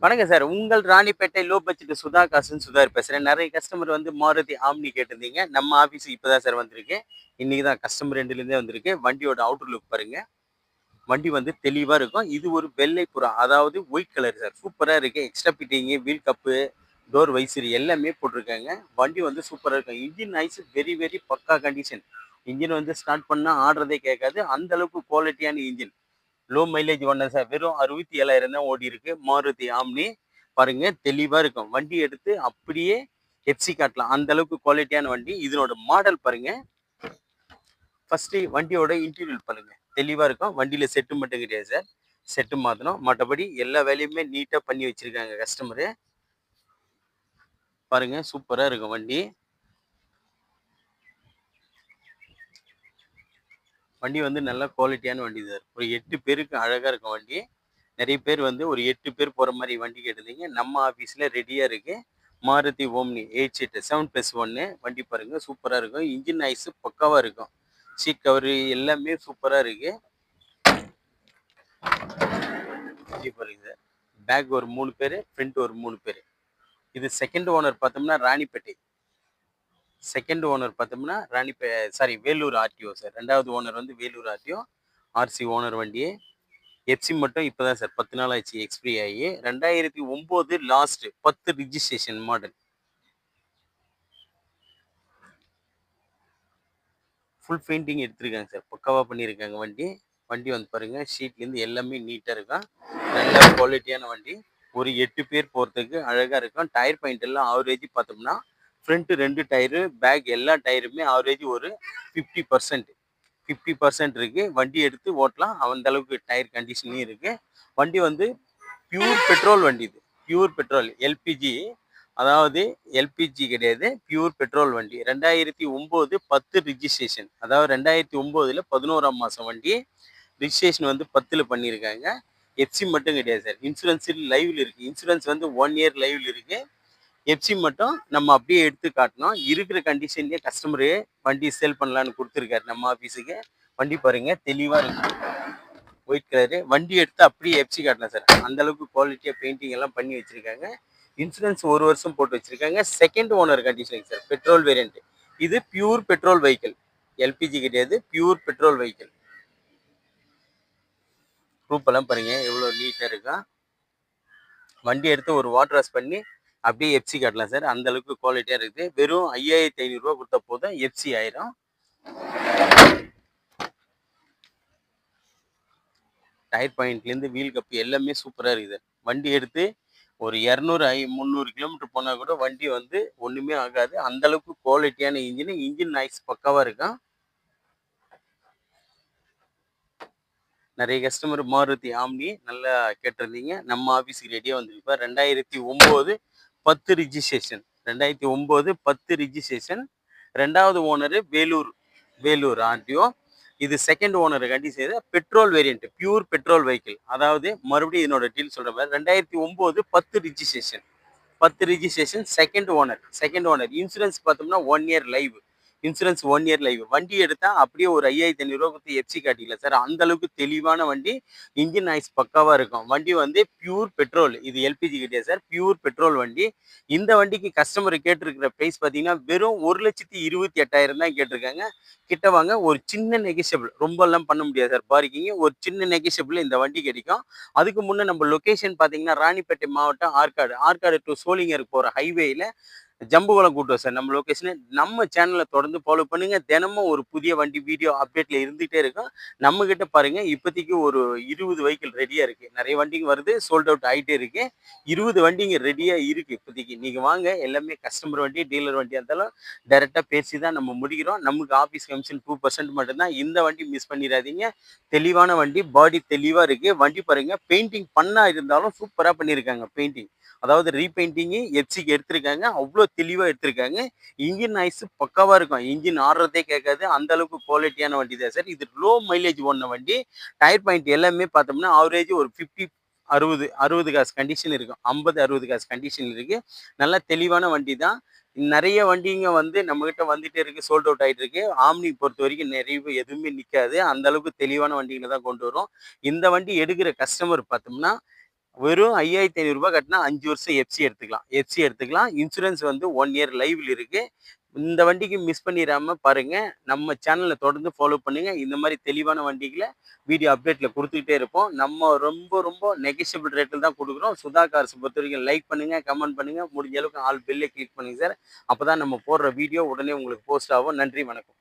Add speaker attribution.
Speaker 1: வணக்கம் சார். உங்கள் Ranipet low budget Sudha காசுன்னு சுதாகர் பேசுறேன். நெறைய கஸ்டமர் வந்து மாருதி ஆம்னி கேட்டிருந்தீங்க. நம்ம ஆஃபீஸுக்கு இப்ப தான் சார் வந்திருக்கு. இன்னைக்கு தான் கஸ்டமர் எண்டுலேருந்தே வந்திருக்கு. வண்டியோட அவுட்டர் லுக் பாருங்க. வண்டி வந்து தெளிவா இருக்கும். இது ஒரு வெள்ளை புறா. அதாவது ஒயிட் கலர் சார். சூப்பரா இருக்கு. Extra fitting, wheel cup, door visor எல்லாமே போட்டிருக்காங்க. வண்டி வந்து சூப்பரா இருக்கும். இன்ஜின் நாய்ஸ் வெரி வெரி பக்கா கண்டிஷன். இன்ஜின் வந்து ஸ்டார்ட் பண்ணா ஆடுறதே கேட்காது. அந்த அளவுக்கு குவாலிட்டியான இன்ஜின். லோ மைலேஜ் வண்டி சார். வெறும் 67,000 தான் ஓடி இருக்கு. மாருதி ஆம்னி பாருங்க தெளிவா இருக்கும். வண்டி எடுத்து அப்படியே எஃப்சி காட்டலாம். அந்த அளவுக்கு குவாலிட்டியான வண்டி. இதனோட மாடல் பாருங்க. ஃபர்ஸ்ட் வண்டியோட இன்டீரியர் பாருங்க. தெளிவா இருக்கும். வண்டியில செட்டு மட்டும் கிடையாது சார். செட்டு மாத்தணும். மற்றபடி எல்லா வேலையுமே நீட்டா பண்ணி வச்சிருக்காங்க கஸ்டமரு. பாருங்க சூப்பரா இருக்கும் வண்டி. வண்டி வந்து நல்ல குவாலிட்டியான வண்டி சார். ஒரு 8 பேருக்கு அழகா இருக்கும் வண்டி. நிறைய பேர் வந்து ஒரு 8 பேர் போற மாதிரி வண்டி கேட்டிருந்தீங்க. நம்ம ஆஃபீஸில் ரெடியாக இருக்கு. மாருதி ஓம்னி 8 சீட்டு 7+1 வண்டி பாருங்க சூப்பராக இருக்கும். இன்ஜின் நாய்ஸ் பக்காவாக இருக்கும். சீட் கவரு எல்லாமே சூப்பராக இருக்கு. வண்டி பாருங்க சார். பேக் ஒரு 3 பேர், ஃப்ரண்ட் ஒரு 3 பேர். இது செகண்ட் ஓனர் பார்த்தோம்னா ராணிப்பேட்டை. செகண்ட் ஓனர் பார்த்தோம்னா வேலூர் ஆர்டிஓ சார். ரெண்டாவது ஓனர் வந்து வேலூர் ஆர்டிஓ. ஆர்சி ஓனர் வண்டி. எஃப்சி மட்டும் இப்போதான் சார் 10 நாள் ஆச்சு எக்ஸ்பிரி ஆகி. 2009 last 10 registration model. Full painting எடுத்திருக்காங்க சார். பக்காவாக பண்ணியிருக்காங்க வண்டி. வண்டி வந்து பாருங்க ஷீட்லேருந்து எல்லாமே நீட்டாக இருக்கும். நல்ல குவாலிட்டியான வண்டி. ஒரு 8 பேர் போகிறதுக்கு அழகாக இருக்கும். டயர் பாயிண்ட் எல்லாம் ஆவரேஜ் பார்த்தோம்னா ஃப்ரண்ட் 2 டயரு, பேக் எல்லா டயருமே ஆவரேஜ் ஒரு 50% இருக்கு. வண்டி எடுத்து ஓட்டலாம். அந்த அளவுக்கு டயர் கண்டிஷனும் இருக்கு. வண்டி வந்து பியூர் பெட்ரோல் வண்டி. இது பியூர் பெட்ரோல் எல்பிஜி. அதாவது எல்பிஜி கிடையாது, பியூர் பெட்ரோல் வண்டி. 2009 10 ரிஜிஸ்ட்ரேஷன். அதாவது 2009ல் 11ஆம் மாதம் வண்டி. ரிஜிஸ்ட்ரேஷன் வந்து 10ல் பண்ணியிருக்காங்க. எஃப்சி மட்டும் கிடையாது சார். இன்சூரன்ஸ் லைவ்ல இருக்கு. இன்சூரன்ஸ் வந்து 1 இயர் லைவ்ல இருக்கு. எஃப்சி மட்டும் நம்ம அப்படியே எடுத்து காட்டணும். இருக்கிற கண்டிஷன்லேயே கஸ்டமரு வண்டி சேல் பண்ணலான்னு கொடுத்துருக்காரு நம்ம ஆஃபீஸுக்கு. வண்டி பாருங்க தெளிவாக இருக்கு. White colour. வண்டி எடுத்து அப்படியே எஃப்சி காட்டலாம் சார். அந்த அளவுக்கு குவாலிட்டியாக பெயிண்டிங் எல்லாம் பண்ணி வச்சிருக்காங்க. இன்சூரன்ஸ் 1 வருஷம் போட்டு வச்சிருக்காங்க. Second owner condition sir. Petrol variant. இது பியூர் பெட்ரோல் வெஹிக்கிள். எல்பிஜி கிடையாது, பியூர் பெட்ரோல் வெஹிக்கிள். ரூப் எல்லாம் பாருங்க எவ்வளோ நீட்டாக இருக்கா. வண்டி எடுத்து ஒரு வாட்டர் வாஷ் பண்ணி அப்படியே எஃப்சி காட்டலாம் சார். அந்த அளவுக்கு குவாலிட்டியாக இருக்குது. வெறும் 5500 ரூபா கொடுத்த போதும் எஃப்சி ஆயிரும். டயர் பாயிண்ட்லேருந்து வீல் கப்பு எல்லாமே சூப்பராக இருக்குது. வண்டி எடுத்து ஒரு 200 300 கிலோமீட்டர் போனால் கூட வண்டி வந்து ஒன்றுமே ஆகாது. அந்த அளவுக்கு குவாலிட்டியான இன்ஜின் நாய்ஸ் பக்காவாக இருக்கும். நிறைய கஸ்டமர் மாருதி ஆம்னி நல்லா கேட்டிருந்தீங்க. நம்ம ஆஃபீஸுக்கு ரெடியாக வந்துருப்பா. 2009 10 ரிஜிஸ்ட்ரேஷன். 2009 10 ரிஜிஸ்ட்ரேஷன். ரெண்டாவது ஓனரு வேலூர் ஆர்டிஓ. இது செகண்ட் ஓனர் கண்டி செய்த petrol variant. Pure petrol vehicle. அதாவது மறுபடியும் இதனோட டீல் சொல்ற மாதிரி 2009 10 ரிஜிஸ்ட்ரேஷன். Second owner. இன்சூரன்ஸ் பார்த்தோம்னா 1 year live. Insurance 1 year live. வண்டி எடுத்தா அப்படியே ஒரு 5500 ரூபா கொடுத்து எஃப்சி காட்டிக்கல சார். அந்த அளவுக்கு தெளிவான வண்டி. இன்ஜின் நாய்ஸ் பக்காவா இருக்கும். வண்டி வந்து பியூர் பெட்ரோல். இது எல்பிஜி கிடையாது சார். பியூர் பெட்ரோல் வண்டி. இந்த வண்டிக்கு கஸ்டமர் கேட்டிருக்கிற பிரைஸ் பார்த்தீங்கன்னா வெறும் 1,28,000 தான் கேட்டிருக்காங்க. கிட்ட வாங்க, ஒரு சின்ன நெகிஷியபிள். ரொம்ப எல்லாம் பண்ண முடியாது சார். பார்க்கிங் ஒரு சின்ன நெகிஷியபிள் இந்த வண்டி கிடைக்கும். அதுக்கு முன்னே நம்ம லொகேஷன் பார்த்தீங்கன்னா ராணிப்பேட்டை மாவட்டம் ஆற்காடு டு சோளிங்கர் போகிற ஹைவேயில் ஜம்புகுளம் கூட்டம் சார் நம்ம லொகேஷனு. நம்ம சேனலை தொடர்ந்து ஃபாலோ பண்ணுங்க. தினமும் ஒரு புதிய வண்டி வீடியோ அப்டேட்ல இருந்துகிட்டே இருக்கும். நம்ம கிட்ட பாருங்க இப்போதைக்கு ஒரு 20 வெஹிக்கிள் ரெடியா இருக்கு. நிறைய வண்டிங்க வருது, சோல்ட் அவுட் ஆகிட்டே இருக்கு. 20 வண்டிங்க ரெடியா இருக்கு இப்போதைக்கு. நீங்க வாங்க, எல்லாமே கஸ்டமர் வண்டி, டீலர் வண்டியா இருந்தாலும் டைரக்டா பேசி தான் நம்ம முடிக்கிறோம். நமக்கு ஆஃபீஸ் கமிஷன் 2% மட்டும்தான். இந்த வண்டி மிஸ் பண்ணிடாதீங்க. தெளிவான வண்டி, பாடி தெளிவா இருக்கு. வண்டி பாருங்க, பெயிண்டிங் பண்ணா இருந்தாலும் சூப்பரா பண்ணியிருக்காங்க பெயிண்டிங். அதாவது ரீபெயிண்டிங் எஃப்சிக்கு எடுத்திருக்காங்க. அவ்வளோ தெளிவாக எடுத்திருக்காங்க. இன்ஜின் நாய்ஸ் பக்காவாக இருக்கும். இன்ஜின் ஆடுறதே கேட்காது. அந்த அளவுக்கு குவாலிட்டியான வண்டி தான் சார். இது லோ மைலேஜ் ஓடின வண்டி. டயர் பாயிண்ட் எல்லாமே பார்த்தோம்னா ஆவரேஜ் ஒரு 50 60 காசு கண்டிஷன் இருக்கும். 50-60 காசு கண்டிஷன் இருக்கு. நல்லா தெளிவான வண்டி தான். நிறைய வண்டிங்க வந்து நம்ம கிட்ட வந்துட்டே இருக்கு, சோல்ட் அவுட் ஆகிட்டு இருக்கு. ஆம்னி பொறுத்த வரைக்கும் நிறைய எதுவுமே நிற்காது. அந்த அளவுக்கு தெளிவான வண்டிகளை தான் கொண்டு வரும். இந்த வண்டி எடுக்கிற கஸ்டமர் பார்த்தோம்னா வெறும் ரூ. 5,500 கட்டினா 5 வருஷம் எஃப்சி எடுத்துக்கலாம். எஃப்சி எடுத்துக்கலாம். இன்சூரன்ஸ் வந்து 1 இயர் லைவ்ல இருக்கு. இந்த வண்டிக்கு மிஸ் பண்ணிறாம பாருங்க. நம்ம சேனல தொடர்ந்து ஃபாலோ பண்ணுங்க. இந்த மாரி தெளிவான வண்டிகள வீடியோ அப்டேட்ல குடுத்துக்கிட்டே இருப்போம். நம்ம ரொம்ப ரொம்ப நெகோஷியபிள் ரேட்ல தான் குடுக்குறோம். சுதா கார்ஸ் பொறுத்தவரைக்கும் லைக் பண்ணுங்க, கமெண்ட் பண்ணுங்க. முடிஞ்ச அளவுக்கு ஆல் பெல்ல கிளிக் பண்ணுங்க சார். அப்பதான் நம்ம போடுற வீடியோ உடனே உங்களுக்கு போஸ்ட் ஆகும். நன்றி, வணக்கம்.